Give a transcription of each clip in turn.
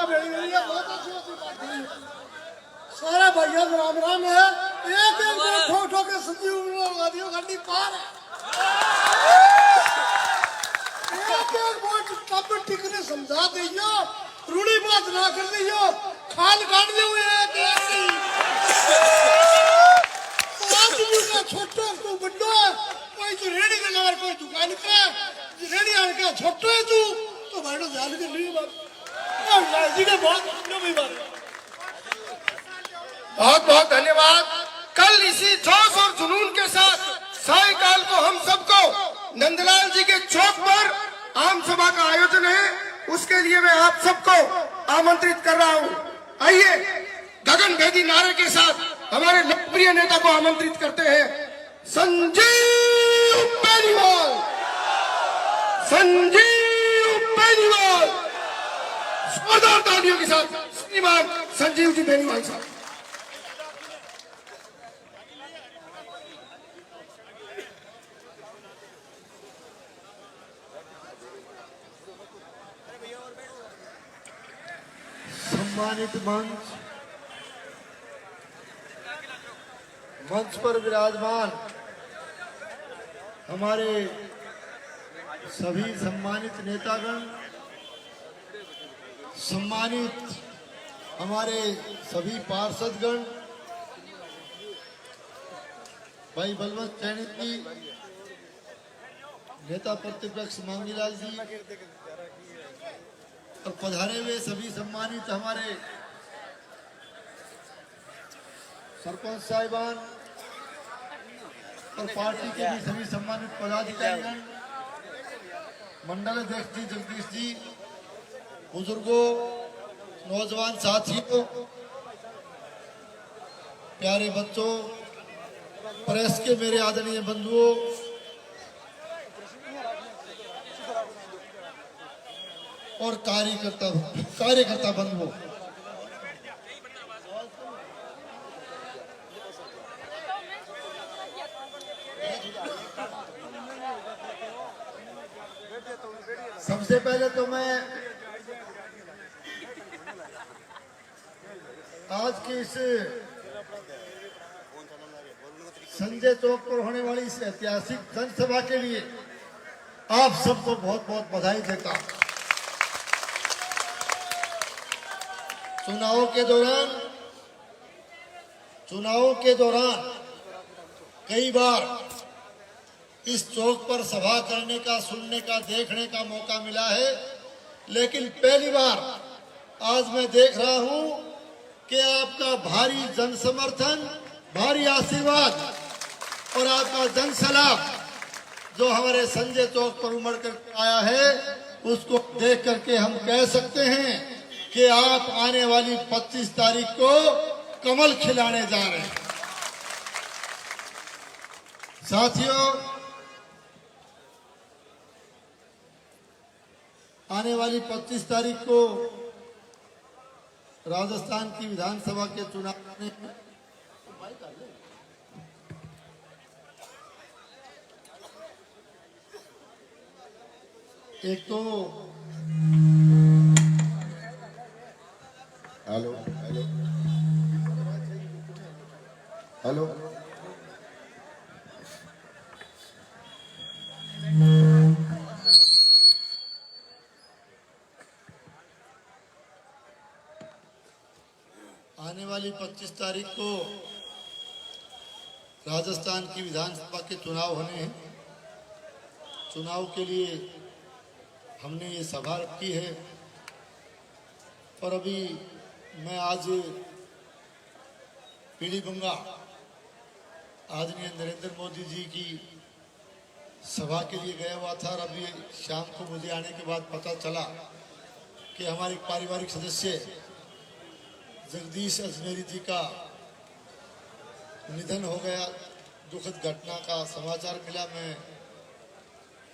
पार्टियां मिल गई है, बहुत अच्छी अच्छी पार्टी है। सारे भैया राम राम है। एक एक वोट ठो ठो के संजीव लगा दियो, गड्डी पार है। एक एक वोट कब टिकने समझा दियो, रूढ़ी बात ना कर दियो, खाल काट दियो एक एक। आदमी का छोटा तू बड्डा, कोई तो रेडी का नगर, कोई दुकान का रेडी आने का छोटा है तू, तो भाई ध्यान के नहीं बात जी के बहुत बहुत बहुत धन्यवाद। कल इसी जोश और जुनून के साथ सायकाल को हम सबको नंदलाल जी के चौक पर आम सभा का आयोजन है, उसके लिए मैं आप सबको आमंत्रित कर रहा हूं। आइए गगन भेदी नारे के साथ हमारे लोकप्रिय नेता को आमंत्रित करते हैं। संजीव बेनीवाल, संजीव बेनीवाल, जोरदार तालियों के साथ श्रीमान संजीव जी बेनीवाल साहब। सम्मानित मंच पर विराजमान हमारे सभी सम्मानित नेतागण, सम्मानित हमारे सभी पार्षदगण, भाई बलवंत सैनी जी, नेता प्रतिपक्ष मांगीलाल जी और पधारे हुए सभी सम्मानित हमारे सरपंच साहिबान और पार्टी के भी सभी सम्मानित पदाधिकारीगण, मंडल अध्यक्ष जी जगदीश जी, बुजुर्गों, नौजवान साथियों, प्यारे बच्चों, प्रेस के मेरे आदरणीय बंधुओं, और कार्यकर्ता बंधुओं, सबसे पहले तो मैं आज की इस संजय चौक पर होने वाली इस ऐतिहासिक जनसभा के लिए आप सबको बहुत बहुत बधाई देता हूं। चुनावों के दौरान कई बार इस चौक पर सभा करने का, सुनने का, देखने का मौका मिला है, लेकिन पहली बार आज मैं देख रहा हूं कि आपका भारी जन समर्थन, भारी आशीर्वाद और आपका जन सलाह जो हमारे संजय चौक पर उमड़ कर आया है, उसको देख करके हम कह सकते हैं कि आप आने वाली 25 तारीख को कमल खिलाने जा रहे हैं। साथियों, आने वाली 25 तारीख को राजस्थान की विधानसभा के चुनाव में एक तो हेलो हेलो हेलो आने वाली 25 तारीख को राजस्थान की विधानसभा के चुनाव होने हैं। चुनाव के लिए हमने ये सभा रखी है और अभी मैं आज पीलीभंगा आदरणीय नरेंद्र मोदी जी की सभा के लिए गया हुआ था और अभी शाम को मुझे आने के बाद पता चला कि हमारे पारिवारिक सदस्य जगदीश अजमेरी जी का निधन हो गया। दुखद घटना का समाचार मिला। मैं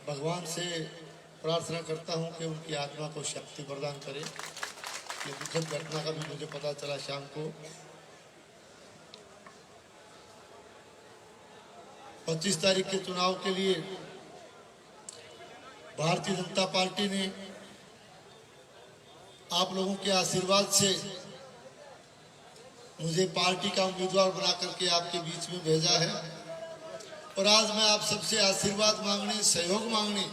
भगवान से प्रार्थना करता हूं कि उनकी आत्मा को शक्ति प्रदान करे। ये दुखद घटना का भी मुझे पता चला शाम को। 25 तारीख के चुनाव के लिए भारतीय जनता पार्टी ने आप लोगों के आशीर्वाद से मुझे पार्टी का उम्मीदवार बना करके आपके बीच में भेजा है और आज मैं आप सबसे आशीर्वाद मांगने, सहयोग मांगने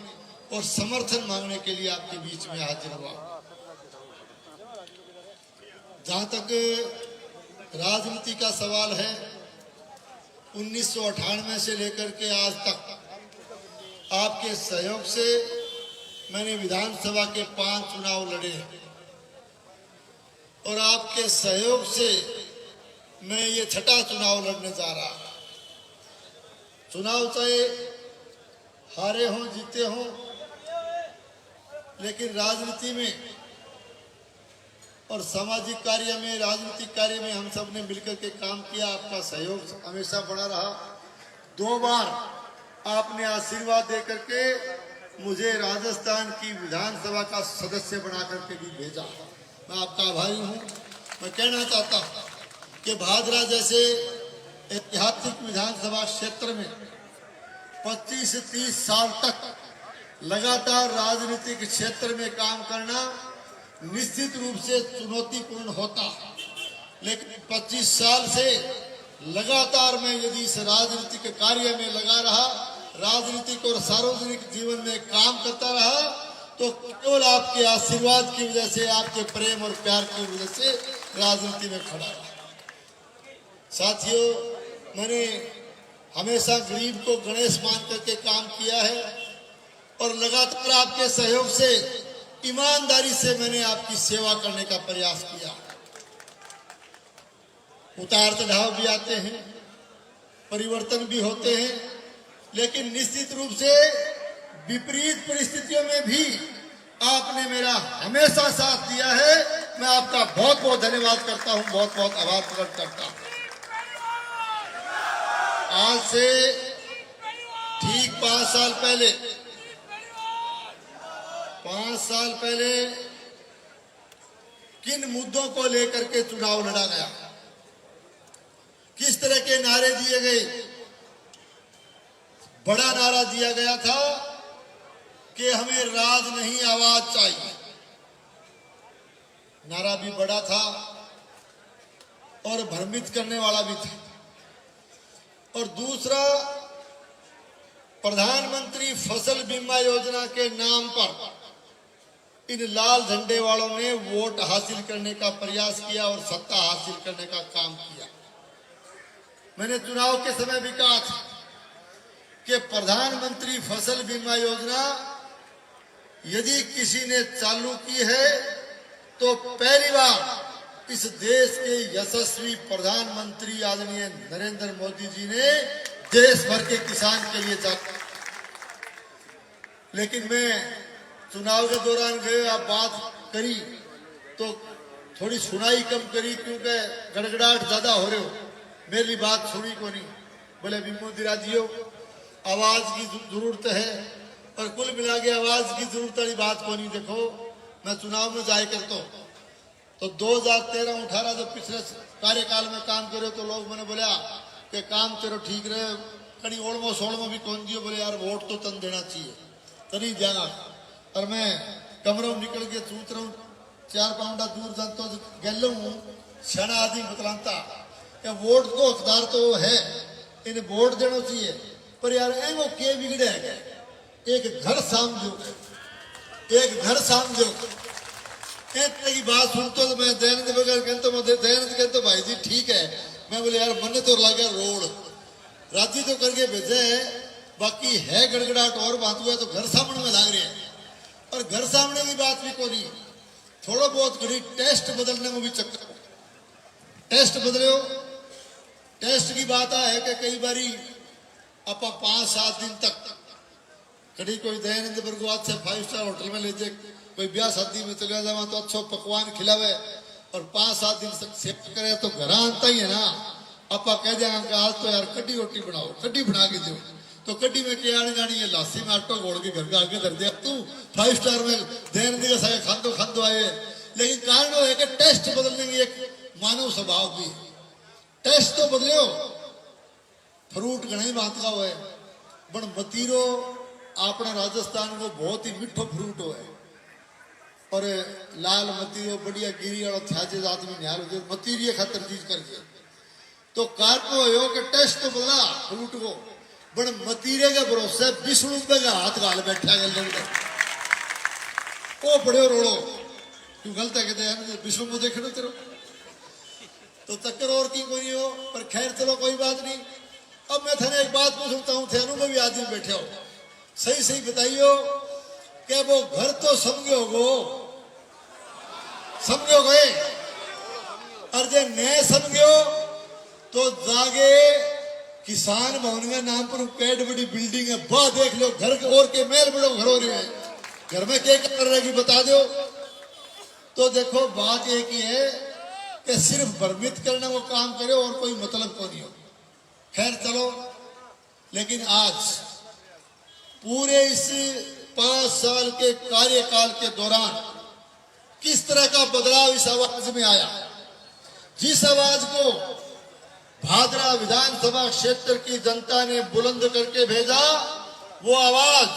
और समर्थन मांगने के लिए आपके बीच में हाजिर हुआ। जहां तक राजनीति का सवाल है, 1998 से लेकर के आज तक आपके सहयोग से मैंने विधानसभा के 5 चुनाव लड़े हैं और आपके सहयोग से मैं ये 6ठा चुनाव लड़ने जा रहा। चुनाव चाहे हारे हों जीते हों, लेकिन राजनीति में और सामाजिक कार्य में, राजनीतिक कार्य में हम सब ने मिलकर के काम किया। आपका सहयोग हमेशा बना रहा। 2 बार आपने आशीर्वाद दे करके मुझे राजस्थान की विधानसभा का सदस्य बना करके भी भेजा। मैं आपका आभारी हूँ। मैं कहना चाहता हूँ कि भादरा जैसे ऐतिहासिक विधानसभा क्षेत्र में 25 से 30 साल तक लगातार राजनीतिक क्षेत्र में काम करना निश्चित रूप से चुनौतीपूर्ण होता, लेकिन 25 साल से लगातार मैं यदि इस राजनीतिक कार्य में लगा रहा, राजनीतिक और सार्वजनिक जीवन में काम करता रहा, तो केवल आपके आशीर्वाद की वजह से, आपके प्रेम और प्यार की वजह से राजनीति में खड़ा रहा। साथियों, मैंने हमेशा गरीब को गणेश मान करके काम किया है और लगातार आपके सहयोग से, ईमानदारी से मैंने आपकी सेवा करने का प्रयास किया। उतार चढ़ाव भी आते हैं, परिवर्तन भी होते हैं, लेकिन निश्चित रूप से विपरीत परिस्थितियों में भी आपने मेरा हमेशा साथ दिया है। मैं आपका बहुत बहुत धन्यवाद करता हूं, बहुत बहुत आभार प्रकट करता हूं। आज से ठीक 5 साल पहले, 5 साल पहले किन मुद्दों को लेकर के चुनाव लड़ा गया, किस तरह के नारे दिए गए। बड़ा नारा दिया गया था कि हमें राज नहीं आवाज चाहिए। नारा भी बड़ा था और भ्रमित करने वाला भी था। और दूसरा, प्रधानमंत्री फसल बीमा योजना के नाम पर इन लाल झंडे वालों ने वोट हासिल करने का प्रयास किया और सत्ता हासिल करने का काम किया। मैंने चुनाव के समय भी कहा था कि प्रधानमंत्री फसल बीमा योजना यदि किसी ने चालू की है तो पहली बार इस देश के यशस्वी प्रधानमंत्री आदरणीय नरेंद्र मोदी जी ने देश भर के किसान के लिए चालू। लेकिन मैं चुनाव के दौरान गए, आप बात करी तो थोड़ी सुनाई कम करी, क्योंकि गड़गड़ाहट ज्यादा हो रहे हो। मेरी बात सुनी को नहीं। बोले बिम्मू दिराजियो, आवाज की जरूरत है और कुल मिला के आवाज की जरूरत वाली बात को नहीं। देखो, मैं चुनाव में जाए करता हूँ तो 2013-18 जब पिछले कार्यकाल में काम करे तो लोग मैंने बोला कि काम तेरो ठीक रहे, कड़ी ओलमो सोलमो भी कौन दियो। बोले यार वोट तो तन देना चाहिए, तनी देना। और मैं कमरों निकल के सूत रहा हूँ, 4 पाउंडा दूर जानता गल हूँ, छना आदमी बतलाता वोट को हकदार तो है, इन्हें वोट देना चाहिए। पर यार एगो के बिगड़े है, एक घर समझो, एक घर समझो। की बात सुनते तो मैं दयानंद बगैर दयानंद कहते भाई जी ठीक है। मैं बोले यार मन तो लगा रोड राजी तो करके भेजे है, बाकी है गड़गड़ाहट और बात हुआ तो घर सामने में लाग रहे हैं। और घर सामने की बात भी को नहीं, थोड़ा बहुत घड़ी टेस्ट बदलने में भी चक्कर। टेस्ट बदले हो, टेस्ट की बात है कि कई बारी आप 5-7 दिन तक कभी कोई दयानंद बरगवाद से 5 स्टार होटल में ले जाए, कोई ब्याह शादी में चले जावा तो अच्छो पकवान खिलावे और 5-7 दिन तक सेवा करे तो घर आता ही है ना। आप कह देंगे आज तो यार कड्डी रोटी बनाओ, कड्डी बना के दो, तो कड्डी में क्या आने जानी है, लासी में आटो घोड़ के घर का आगे धर दिया। तू 5 स्टार में दयानंद का सागे खादो आए। लेकिन कारण है कि टेस्ट बदलने की एक मानव स्वभाव भी, टेस्ट तो बदले हो। फ्रूट घना ही बात का हुआ है, बण मतीरो अपना राजस्थान को बहुत ही मिठो फ्रूट हो है और लाल मतीरो बढ़िया गिरी और थाजे जात में न्याल हो मतीरिये खातर चीज कर दिया तो कार को हो कि टेस्ट तो बोला फ्रूट को बड़ मतीरे के भरोसे 20 रुपए का हाथ गाल बैठा गया वो बड़े रोड़ो तू गलत है कहते हैं 20 रुपये देख लो तेरो तो चक्कर और की कोई हो पर खैर चलो कोई बात नहीं। अब मैं थाने एक बात पूछता हूँ थे अनुभवी आदमी बैठे हो सही सही बताइयो कि वो घर तो समझोगो गए और जे न समझो तो जागे किसान भवन में नाम पर पेड़ बड़ी बिल्डिंग है वह देख लो घर के और के मेल बड़ो घर हो रहे हैं घर में क्या कर रहे बता दो। तो देखो बात एक ही है कि सिर्फ भ्रमित करने को काम करे और कोई मतलब को नहीं हो। खैर चलो लेकिन आज पूरे इस 5 साल के कार्यकाल के दौरान किस तरह का बदलाव इस आवाज में आया। जिस आवाज को भादरा विधानसभा क्षेत्र की जनता ने बुलंद करके भेजा वो आवाज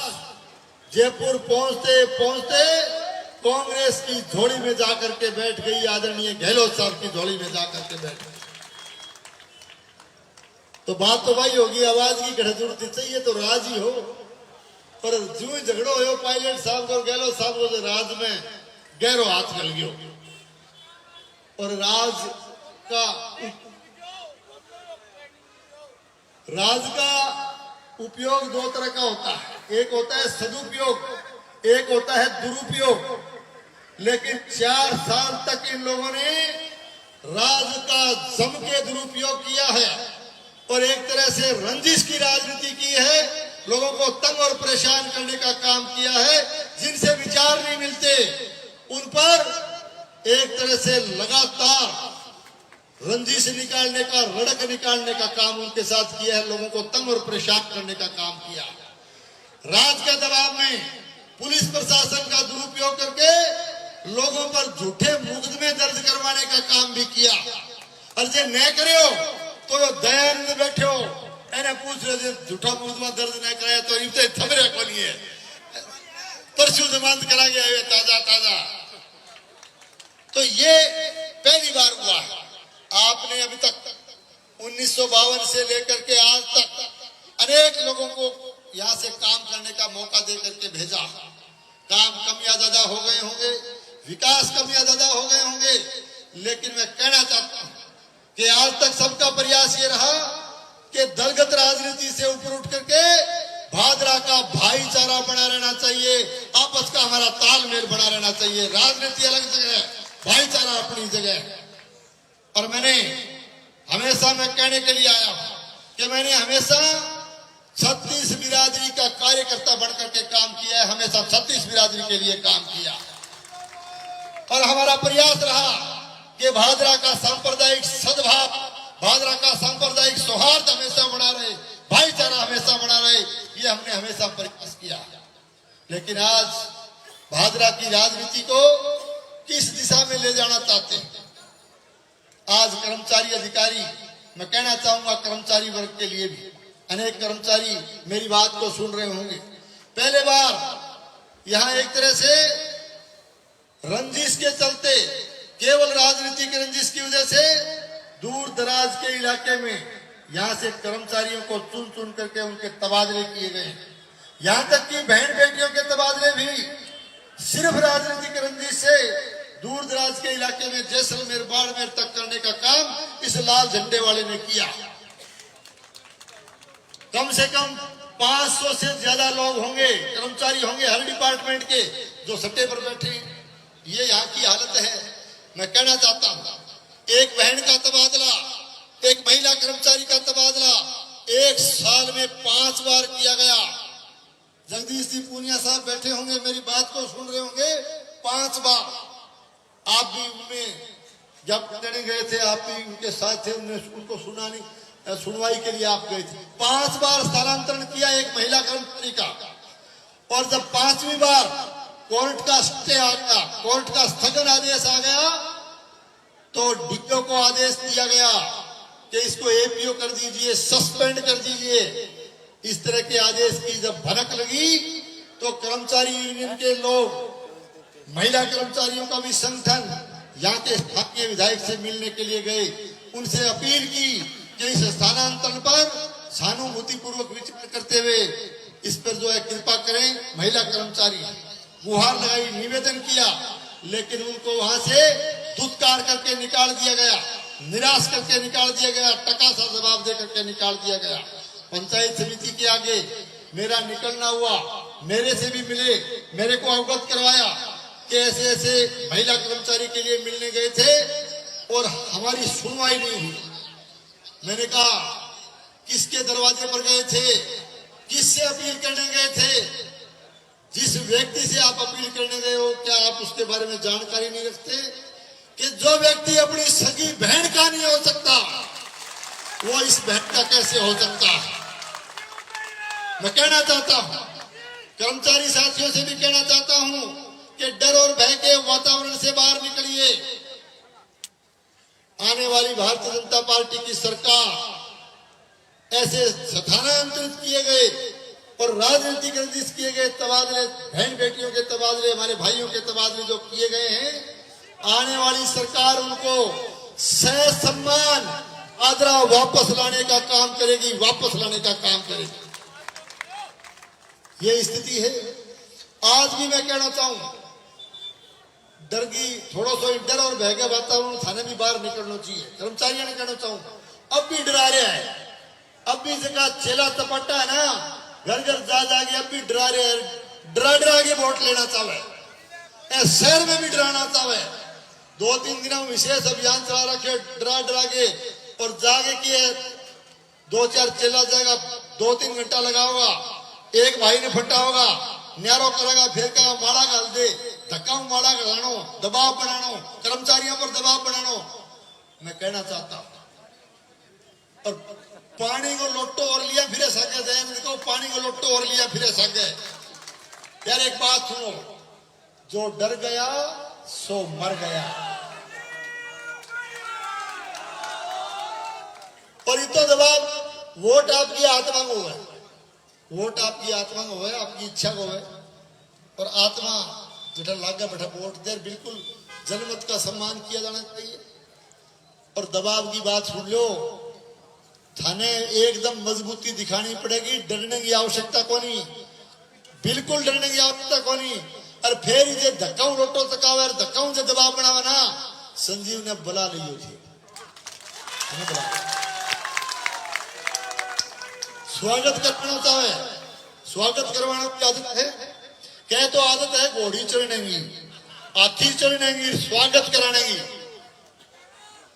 जयपुर पहुंचते पहुंचते कांग्रेस की झोली में जाकर के बैठ गई। आदरणीय गहलोत साहब की झोली में जाकर के बैठ गई। तो बात तो भाई होगी आवाज की घटजुड़ती चाहिए तो राजी हो पर जो झगड़ो हो पायलट साहब को गहलोत साहब को तो राज में गहरो हाथ गल गयो और राज का उपयोग 2 तरह का होता है। एक होता है सदुपयोग एक होता है दुरुपयोग। लेकिन 4 साल तक इन लोगों ने राज का जम के दुरुपयोग किया है और एक तरह से रंजिश की राजनीति की है। लोगों को तंग और परेशान करने का काम किया है। जिनसे विचार नहीं मिलते उन पर एक तरह से लगातार रंजिश निकालने का रड़क निकालने का काम उनके साथ किया है। लोगों को तंग और परेशान करने का काम किया। राज के दबाव में पुलिस प्रशासन का दुरुपयोग करके लोगों पर झूठे मुकदमे दर्ज करवाने का काम भी किया। और जे न करे तो दयानंद बैठे हो एने पूछ रहे झूठा मुकदमा दर्ज न कराया तो इनसे थमरे को नहीं है परसों जमानत करा गया ताजा ताजा। तो ये पहली बार हुआ है। आपने अभी तक 1952 से लेकर के आज तक अनेक लोगों को यहाँ से काम करने का मौका दे करके भेजा। काम कम या ज्यादा हो गए होंगे विकास कम या ज्यादा हो गए होंगे लेकिन मैं कहना चाहता हूँ कि आज तक सबका प्रयास ये रहा कि दलगत राजनीति से ऊपर उठ करके भादरा का भाईचारा बना रहना चाहिए। आपस का हमारा तालमेल बना रहना चाहिए। राजनीति अलग जगह है भाईचारा अपनी जगह है। और मैंने हमेशा मैं कहने के लिए आया हूं कि मैंने हमेशा 36 बिरादरी का कार्यकर्ता बनकर के काम किया है। हमेशा 36 बिरादरी के लिए काम किया और हमारा प्रयास रहा कि भादरा का सांप्रदायिक सद्भाव भादरा का सांप्रदायिक सौहार्द हमेशा बना रहे भाईचारा हमेशा बना रहे ये हमने हमेशा प्रयास किया। लेकिन आज भादरा की राजनीति को किस दिशा में ले जाना चाहते हैं। आज कर्मचारी अधिकारी मैं कहना चाहूंगा कर्मचारी वर्ग के लिए भी अनेक कर्मचारी मेरी बात को सुन रहे होंगे। पहले बार यहां एक तरह से रंजिश के चलते केवल राजनीतिक रंजिश की वजह से दूर दराज के इलाके में यहां से कर्मचारियों को चुन चुन करके उनके तबादले किए गए। यहां तक कि बहन बेटियों के तबादले भी सिर्फ राजनीतिक रंजिश से दूर दराज के इलाके में जैसलमेर बाड़मेर तक करने का काम इस लाल झंडे वाले ने किया। कम से कम 500 से ज्यादा लोग होंगे कर्मचारी होंगे हर डिपार्टमेंट के जो सट्टे पर बैठे। ये यहाँ की हालत है। मैं कहना चाहता हूँ एक बहन का तबादला एक महिला कर्मचारी का तबादला 1 साल में 5 बार किया गया। जगदीश जी पूनिया साहब बैठे होंगे मेरी बात को सुन रहे होंगे 5 बार। आप भी उनमें जब लड़ने गए थे आप भी उनके साथ थे उनको सुनवाई के लिए आप गए थे। 5 बार स्थानांतरण किया एक महिला कर्मचारी का और जब 5वीं बार कोर्ट का स्टे आ गया कोर्ट का स्थगन आदेश आ गया तो डीओ को आदेश दिया गया कि इसको एपीओ कर दीजिए सस्पेंड कर दीजिए। इस तरह के आदेश की जब भनक लगी तो कर्मचारी यूनियन के लोग महिला कर्मचारियों का भी संगठन यहाँ के स्थानीय विधायक से मिलने के लिए गए, उनसे अपील की कि इस स्थानांतरण पर सहानुभूति पूर्वक विचार करते हुए इस पर जो है कृपा करें। महिला कर्मचारी गुहार लगाई, निवेदन किया, लेकिन उनको वहां से दुत्कार करके निकाल दिया गया, निराश करके निकाल दिया गया, टका सा जवाब दे करके निकाल दिया गया। पंचायत समिति के आगे मेरा निकलना हुआ, मेरे से भी मिले, मेरे को अवगत करवाया कि ऐसे ऐसे महिला कर्मचारी के लिए मिलने गए थे और हमारी सुनवाई नहीं हुई। मैंने कहा किसके दरवाजे पर गए थे, किससे अपील करने गए थे? जिस व्यक्ति से आप अपील करने गए हो, क्या आप उसके बारे में जानकारी नहीं रखते कि जो व्यक्ति अपनी सगी बहन का नहीं हो सकता, वो इस बहन का कैसे हो सकता है? मैं कहना चाहता हूं, कर्मचारी साथियों से भी कहना चाहता हूं कि डर और भय के वातावरण से बाहर निकलिए। आने वाली भारतीय जनता पार्टी की सरकार ऐसे स्थानांतरित किए गए और राजनीतिक किए गए तबादले, बहन बेटियों के तबादले, हमारे भाइयों के तबादले जो किए गए हैं, आने वाली सरकार उनको सह सम्मान आदरा वापस लाने का काम करेगी, वापस लाने का काम करेगी। ये स्थिति है। आज भी मैं कहना चाहूं, डर की थोड़ा सा डर और भय का वातावरण थाने भी बाहर निकलना चाहिए। कर्मचारियों ने कहना चाहूं, अब भी डरा रहे हैं, अब भी जगह चेला तपट्टा है ना, घर घर जा जाके अब भी डरा रहे हैं, डरा के वोट लेना चाहे, शहर में भी डराना चाहे। 2-3 दिनों में विशेष अभियान चला रखे, डरा के, और जागे कि 2-4 चेला जाएगा, 2-3 घंटा लगा होगा, एक भाई ने फटा होगा, न्यारो करेगा, फिर कहा माड़ा गाल दे, धक्का माड़ा गलानो, दबाव बनानो, कर्मचारियों पर दबाव बनानो। मैं कहना चाहता हूं, और पानी को लोटो और लिया फिर सके, दयानंद को पानी को लोटो और लिया फिर सके। यार एक बात सुनो, जो डर गया सो मर गया। और इतो जवाब वोट आपकी आत्मा को है, वोट आपकी आत्मा को है, आपकी इच्छा को है। और आत्मा जिठा लागा बैठा वोट दे, बिल्कुल जनमत का सम्मान किया जाना चाहिए। और दबाव की बात सुन लो, थाने एकदम मजबूती दिखानी पड़ेगी, डरने की आवश्यकता को नहीं, बिल्कुल डरने की आवश्यकता को नहीं। और फिर ये धक्का रोटो तकावे, धक्का से दबाव बनावा ना, संजीव ने बुला ली थी, स्वागत करना चाहे, स्वागत करवाना की आदत है, कह तो आदत है घोड़ी चढ़ने की, हाथी चढ़ने की, स्वागत कराने की।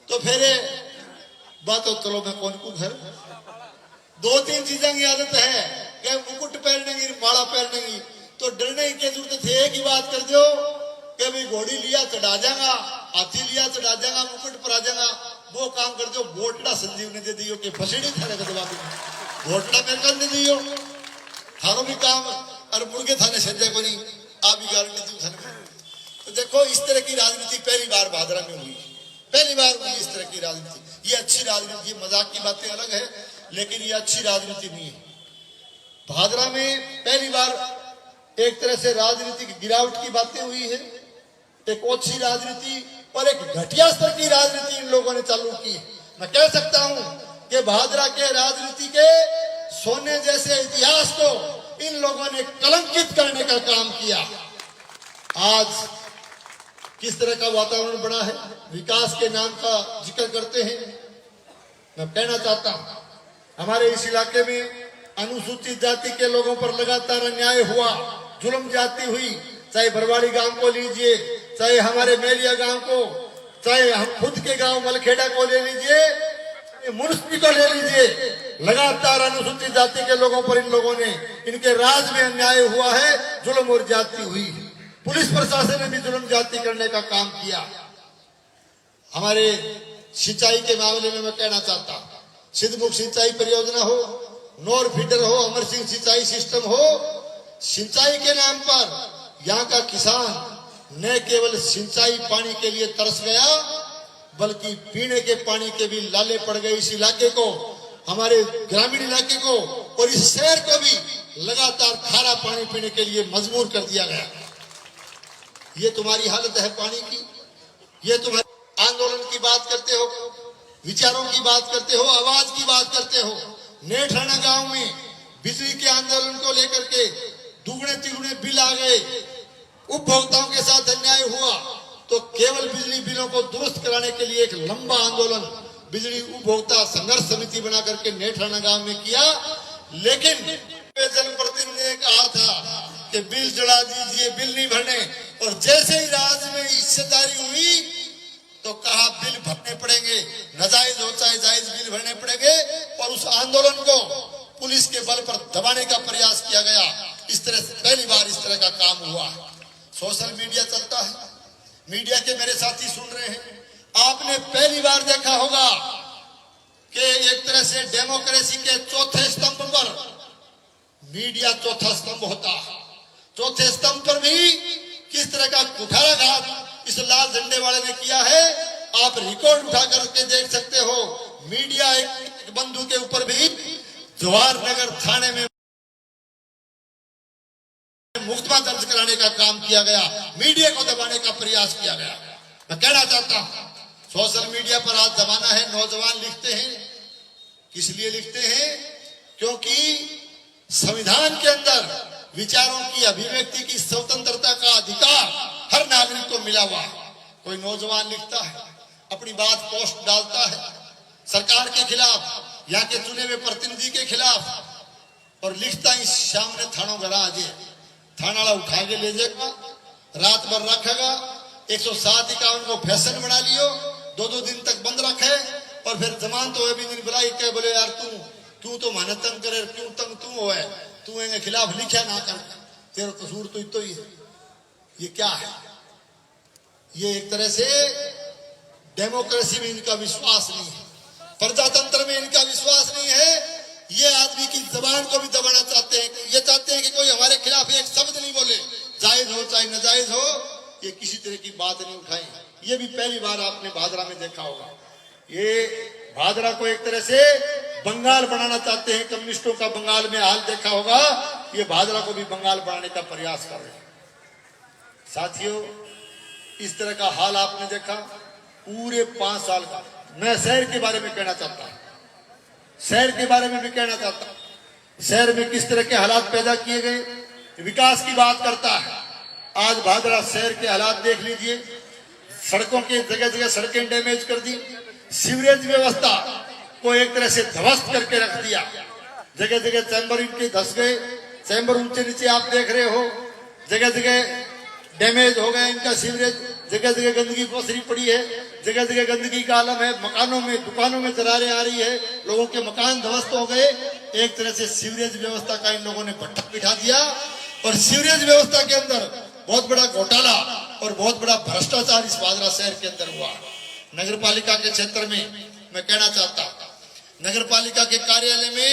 तो फिर बात हो, चलो मैं कौन को घर 2-3 चीजें की आदत है, क्या मुकुट पहनने की, माला पहनने की। तो डरने की जरूरत है, एक ही बात कर दो कि भाई घोड़ी लिया चढ़ा जाएगा, हाथी लिया चढ़ा जाएगा, मुकुट पर आ जाएगा, वो काम कर दो। वोटड़ा संजीव ने दे दियो कि फसीड़ी थाने का जवाब, वोटड़ा मेरे का दे दियो, थारो भी काम और मुर्गे थाने सज्जा को नहीं, आप भी गारंटी दी थाने। तो देखो इस तरह की राजनीति पहली बार भादरा में हुई, पहली बार हुई इस तरह की राजनीति। ये अच्छी राजनीति, मजाक की बातें अलग है, लेकिन ये अच्छी राजनीति नहीं है। भादरा में पहली बार एक तरह से राजनीति की गिरावट की बातें हुई है, एक ओछी राजनीति और एक घटिया स्तर की राजनीति इन लोगों ने चालू की। मैं कह सकता हूं कि भादरा के राजनीति के सोने जैसे इतिहास को इन लोगों ने कलंकित करने का काम किया। आज किस तरह का वातावरण बना है, विकास के नाम का जिक्र करते हैं। मैं कहना चाहता हूं, हमारे इस इलाके में अनुसूचित जाति के लोगों पर लगातार अन्याय हुआ, जुल्म जाती हुई, चाहे बरवाड़ी गांव को लीजिए, चाहे हमारे मेलिया गांव को, चाहे हम खुद के गांव मलखेड़ा को ले लीजिए, मुनस्पी को ले लीजिए, लगातार अनुसूचित जाति के लोगों पर इन लोगों ने, इनके राज में अन्याय हुआ है, जुल्म और जाति हुई। पुलिस प्रशासन ने भी जुल्म जाति करने का काम किया। हमारे सिंचाई के मामले में मैं कहना चाहता हूं, सिद्धमुख सिंचाई परियोजना हो, नोर फीडर हो, अमर सिंह सिंचाई सिस्टम हो, सिंचाई के नाम पर यहाँ का किसान न केवल सिंचाई पानी के लिए तरस गया, बल्कि पीने के पानी के भी लाले पड़ गए। इस इलाके को, हमारे ग्रामीण इलाके को और इस शहर को भी लगातार खारा पानी पीने के लिए मजबूर कर दिया गया। ये तुम्हारी हालत है पानी की। ये तुम आंदोलन की बात करते हो, विचारों की बात करते हो, आवाज की बात करते हो। नेठाना गांव में बिजली के आंदोलन को लेकर के दुगने तिगुने बिल आ गए, उपभोक्ताओं के साथ अन्याय हुआ, तो केवल बिजली बिलों को दुरुस्त कराने के लिए एक लंबा आंदोलन बिजली उपभोक्ता संघर्ष समिति बना करके नेठाना गांव में किया। लेकिन जनप्रतिनिधि ने कहा था कि बिल जला दीजिए, बिल नहीं भरने, और जैसे ही राज्य में हिस्सेदारी हुई तो कहा बिल भरने पड़ेंगे, नाजायज हो चाहे जायज बिल भरने पड़ेंगे, और उस आंदोलन को पुलिस के बल पर दबाने का प्रयास किया गया। इस तरह से पहली बार इस तरह का काम हुआ। सोशल मीडिया चलता है, मीडिया के मेरे साथी सुन रहे हैं, आपने पहली बार देखा होगा कि एक तरह से डेमोक्रेसी के चौथे स्तंभ पर मीडिया चौथा स्तंभ होता है। चौथे स्तंभ पर भी किस तरह का कुठाराघात इस लाल झंडे वाले ने किया है, आप रिकॉर्ड उठा करके देख सकते हो। मीडिया एक बंधु के ऊपर भी जवाहरनगर थाने में मुकदमा दर्ज कराने का काम किया गया, मीडिया को दबाने का प्रयास किया गया। मैं कहना चाहता हूं, सोशल मीडिया पर आज जमाना है, नौजवान लिखते हैं, किस लिए लिखते हैं? क्योंकि संविधान के अंदर विचारों की अभिव्यक्ति की स्वतंत्रता का अधिकार हर नागरिक को मिला हुआ। कोई नौजवान लिखता है, अपनी बात पोस्ट डालता है सरकार के खिलाफ, यहाँ के चुने हुए प्रतिनिधि के खिलाफ, और लिखता ही सामने थानों घर आ जाए, थाना वाला उठा के ले जाएगा, रात भर रखेगा, 107-51 को फैशन बना लियो, 2-2 दिन तक बंद रखे, और फिर जमान तो भी दिन बुलाई के बोले यार तू तो माने तंग करे, क्यों तंग तू हो, तू इनके खिलाफ लिखा ना कर, तेरा कसूर तो इतो ही है। ये क्या है? ये एक तरह से डेमोक्रेसी में इनका विश्वास नहीं है, प्रजातंत्र में इनका विश्वास नहीं है। ये आदमी की जबान को भी दबाना चाहते हैं, ये चाहते हैं कि कोई हमारे खिलाफ एक शब्द नहीं बोले, जायज हो चाहे नाजायज हो, ये किसी तरह की बात नहीं उठाई। ये भी पहली बार आपने भादरा में देखा होगा। ये भादरा को एक तरह से बंगाल बनाना चाहते हैं, कम्युनिस्टों का बंगाल में हाल देखा होगा, ये भादरा को भी बंगाल बनाने का प्रयास कर रहे हैं। साथियों, इस तरह का हाल आपने देखा पूरे 5 साल का। मैं शहर के बारे में कहना चाहता हूं, शहर के बारे में भी कहना चाहता हूं, शहर में किस तरह के हालात पैदा किए गए, विकास की बात करता है। आज भादरा शहर के हालात देख लीजिए, सड़कों के जगह जगह सड़कें डैमेज कर दी, सीवरेज व्यवस्था को एक तरह से ध्वस्त करके रख दिया, जगह जगह चैम्बर इनके धस गए, चैम्बर ऊंचे नीचे आप देख रहे हो, जगह जगह डैमेज हो गए इनका सीवरेज, जगह जगह गंदगी पसरी पड़ी है, जगह जगह गंदगी का आलम है, मकानों में दुकानों में दरारें आ रही है, लोगों के मकान ध्वस्त हो गए। एक तरह से सीवरेज व्यवस्था का इन लोगों ने भट्टा बिठा दिया, और सीवरेज व्यवस्था के अंदर बहुत बड़ा घोटाला और बहुत बड़ा भ्रष्टाचार इस भादरा शहर के अंदर हुआ। नगर पालिका के क्षेत्र में मैं कहना चाहता हूं, नगर पालिका के कार्यालय में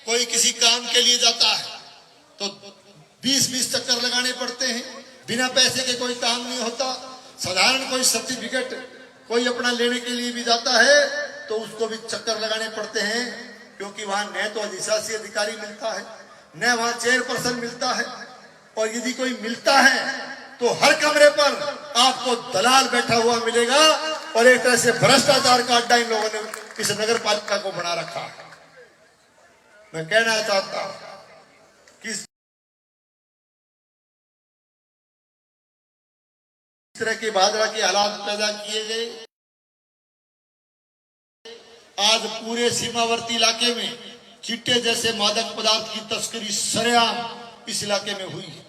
कोई किसी काम के लिए जाता है तो 20-20 चक्कर लगाने पड़ते हैं, बिना पैसे के कोई काम नहीं होता। साधारण कोई सर्टिफिकेट कोई अपना लेने के लिए भी जाता है तो उसको भी चक्कर लगाने पड़ते हैं, क्योंकि वहां न तो अधिशासी अधिकारी मिलता है, न वहां चेयरपर्सन मिलता है, और यदि कोई मिलता है तो हर कमरे पर आपको दलाल बैठा हुआ मिलेगा, और एक तरह से भ्रष्टाचार का अड्डा इन लोगों ने इस नगर पालिका को बना रखा है। मैं कहना चाहता हूं कि इस तरह के भादरा के हालात पैदा किए गए। आज पूरे सीमावर्ती इलाके में चिट्टे जैसे मादक पदार्थ की तस्करी सरेआम इस इलाके में हुई है।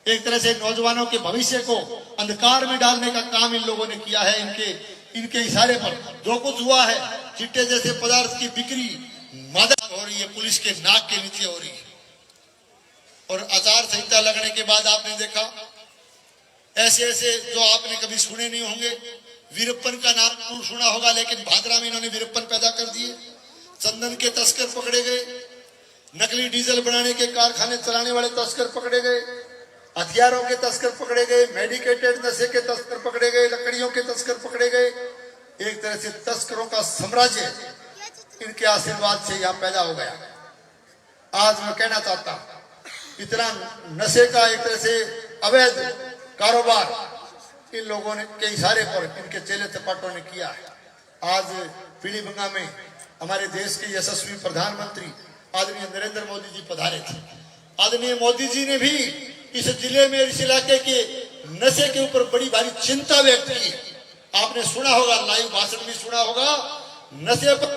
एक तरह से नौजवानों के भविष्य को अंधकार में डालने का काम इन लोगों ने किया है। इनके इशारे पर जो कुछ हुआ है, चिट्टे जैसे पदार्थ की बिक्री मादक हो रही है, पुलिस के नाक के नीचे हो रही है। और आचार संहिता लगने के बाद आपने देखा ऐसे ऐसे जो आपने कभी सुने नहीं होंगे, वीरप्पन का नाम सुना होगा, लेकिन भादरा में इन्होंने वीरप्पन पैदा कर दिए। चंदन के तस्कर पकड़े गए, नकली डीजल बनाने के कारखाने चलाने वाले तस्कर पकड़े गए, हथियारों के तस्कर पकड़े गए, मेडिकेटेड नशे के तस्कर पकड़े गए, लकड़ियों के तस्कर पकड़े गए। एक तरह से तस्करों का साम्राज्य इनके आशीर्वाद से यहाँ पैदा हो गया। आज मैं कहना चाहता हूं, इतना नशे का एक तरह से अवैध कारोबार इन लोगों ने के इशारे पर इनके चेले चपाटों ने किया है। आज पीलीभंगा में हमारे देश के यशस्वी प्रधानमंत्री आदरणीय नरेंद्र मोदी जी पधारे थे। आदरणीय मोदी जी ने भी इस जिले में, इस इलाके के नशे के ऊपर बड़ी भारी चिंता व्यक्त की। आपने सुना होगा, लाइव भाषण भी सुना होगा, नशे पर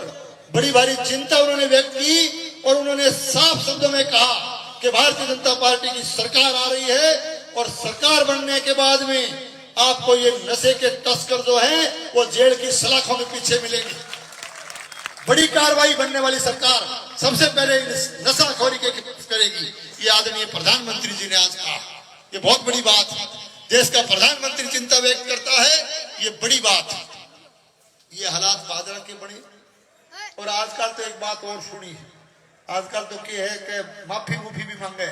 बड़ी भारी चिंता उन्होंने व्यक्त की और उन्होंने साफ शब्दों में कहा कि भारतीय जनता पार्टी की सरकार आ रही है और सरकार बनने के बाद में आपको ये नशे के तस्कर जो हैं वो जेल की सलाखों के पीछे मिलेंगे। बड़ी कार्रवाई बनने वाली सरकार सबसे पहले नशाखोरी के खिलाफ करेगी, ये आदरणीय प्रधानमंत्री जी ने आज कहा। ये बहुत बड़ी बात है, देश का प्रधानमंत्री चिंता व्यक्त करता है, ये बड़ी बात है। ये हालात बादल के बने। और आजकल तो एक बात और सुनी, आजकल तो क्या है कि माफी मुफी भी मांगे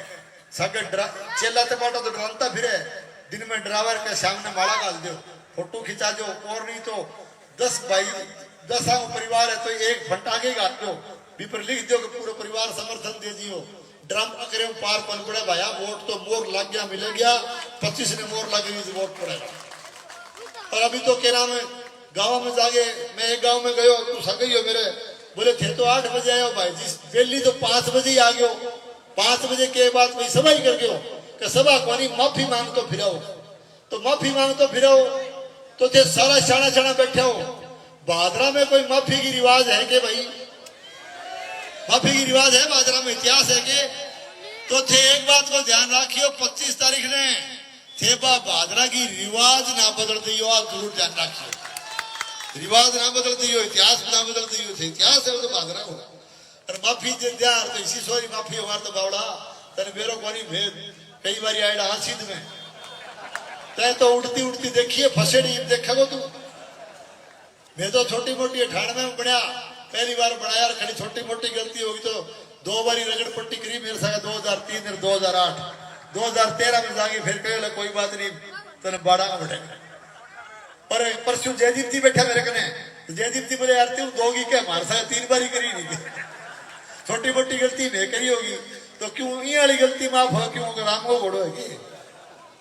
सगे चेला चपाटा तो डराता फिरे, दिन में ड्राइवर के सामने माला गाल दो, फोटो खिंचा दो, और नहीं तो 10 परिवार है तो एक घंटा आगे गाल दो, पर लिख दो कि पूरे परिवार समर्थन दे दियो। ड्रम करे पार पन पड़े भाया, वोट तो मोर लग गया, मिल गया, 25 ने मोर लगे तो वोट पड़ेगा। और अभी तो क्या नाम है, गाँव में जाके मैं एक गाँव में गयो, तू सगई हो मेरे, बोले थे तो 8 बजे आयो भाई जी, दिल्ली तो 5 बजे ही आ गयो। 5 बजे के बाद भाई सभा ही कर गयो कि सभा कोनी माफी मांग तो फिरो, तो माफी मांग तो फिरो, तो थे सारा शाना शाना बैठे हो। बादरा में कोई माफी की रिवाज है कि भाई, माफी की रिवाज है बादरा में, इतिहास है कि? तो थे एक बात को ध्यान रखियो, 25 तारीख ने थे बादरा की रिवाज ना बदल दियो, आप जरूर ध्यान रखियो, रिवाज ना बदल दियो, इतिहास ना बदल दियो, थे इतिहास है वो तो बादरा हो। और माफी दे द्यार तो इसी सोरी माफी हमार तो बावड़ा तने बेरो कोनी भेद कई बार आयडा हासिद में तय तो उड़ती उड़ती देखिए फसेड़ी देखा को तू। मैं तो छोटी मोटी ठाण में बढ़िया पहली बार बनाया, खड़ी छोटी मोटी गलती होगी तो 2 बारी रगड़ पट्टी करी मेरे साथ 2003 और 2008, 2013 में जाके फिर कहे कोई बात नहीं तने बाड़ा का बैठेगा। पर परसों जयदीप जी बैठा मेरे कने, जयदीप जी बोले यार तू दोगी क्या, हमारे साथ 3 बारी करी नहीं, छोटी मोटी गलती मैं करी होगी तो क्यों ये वाली गलती माफ हो, क्यों राम को घोड़ो है कि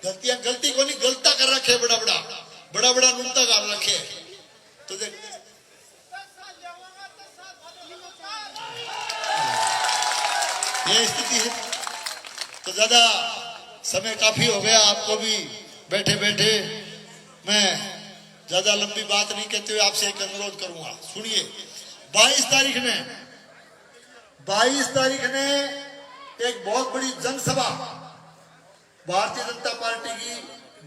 गलतियां गलती को नहीं गलता कर रखे, बड़ा बड़ा नुकता कर रखे। तो देख ये स्थिति है। तो ज्यादा समय काफी हो गया, आपको भी बैठे बैठे मैं ज्यादा लंबी बात नहीं कहते हुए आपसे एक अनुरोध करूंगा, सुनिए। 22 तारीख ने एक बहुत बड़ी जनसभा भारतीय जनता पार्टी की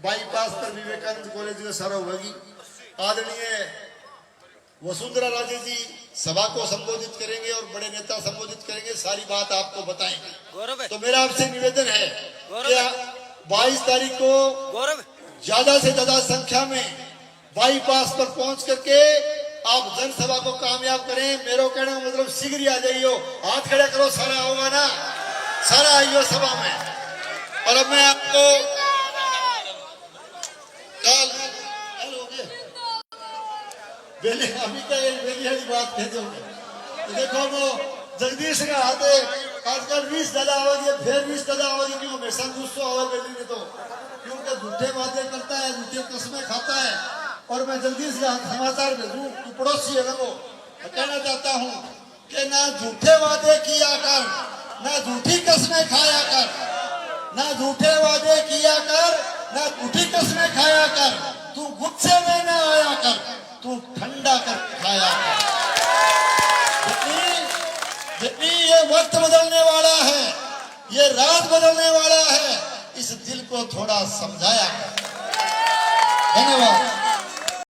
बाईपास पर विवेकानंद कॉलेज में सभा होगी। आदरणीय वसुंधरा राजे जी सभा को संबोधित करेंगे और बड़े नेता संबोधित करेंगे, सारी बात आपको बताएंगे। तो मेरा आपसे निवेदन है कि 22 तारीख को ज्यादा से ज्यादा संख्या में बाईपास पर पहुंच करके आप जनसभा को कामयाब करें। मेरा कहने का मतलब शीघ्र ही आ जाइयो, हाथ खड़े करो, सारा होगा ना, सारा आइयो सभा में। और अब मैं आपको कल अभी का बेली वाली बात कह दूंगा। तो देखो वो जगदीश का हाथ है, आजकल 20 ज्यादा आवाज है, फिर 20 ज्यादा आवाज क्यों हमेशा गुस्सा आवाज बेली ने तो क्योंकि झूठे वादे करता है, झूठे कस्में खाता है। और मैं जगदीश का समाचार भेजूं, पड़ोसी है ना वो, कहना चाहता हूँ कि ना झूठे वादे किया कर, ना झूठी कस्में खाया कर, ना झूठे वादे किया कर, ना झूठी कस्में खाया कर, तू गुस्से में ना आया कर, तू ठंडा कर खाया कर। जितनी ये वक्त बदलने वाला है, ये रात बदलने वाला है, इस दिल को थोड़ा समझाया कर। धन्यवाद।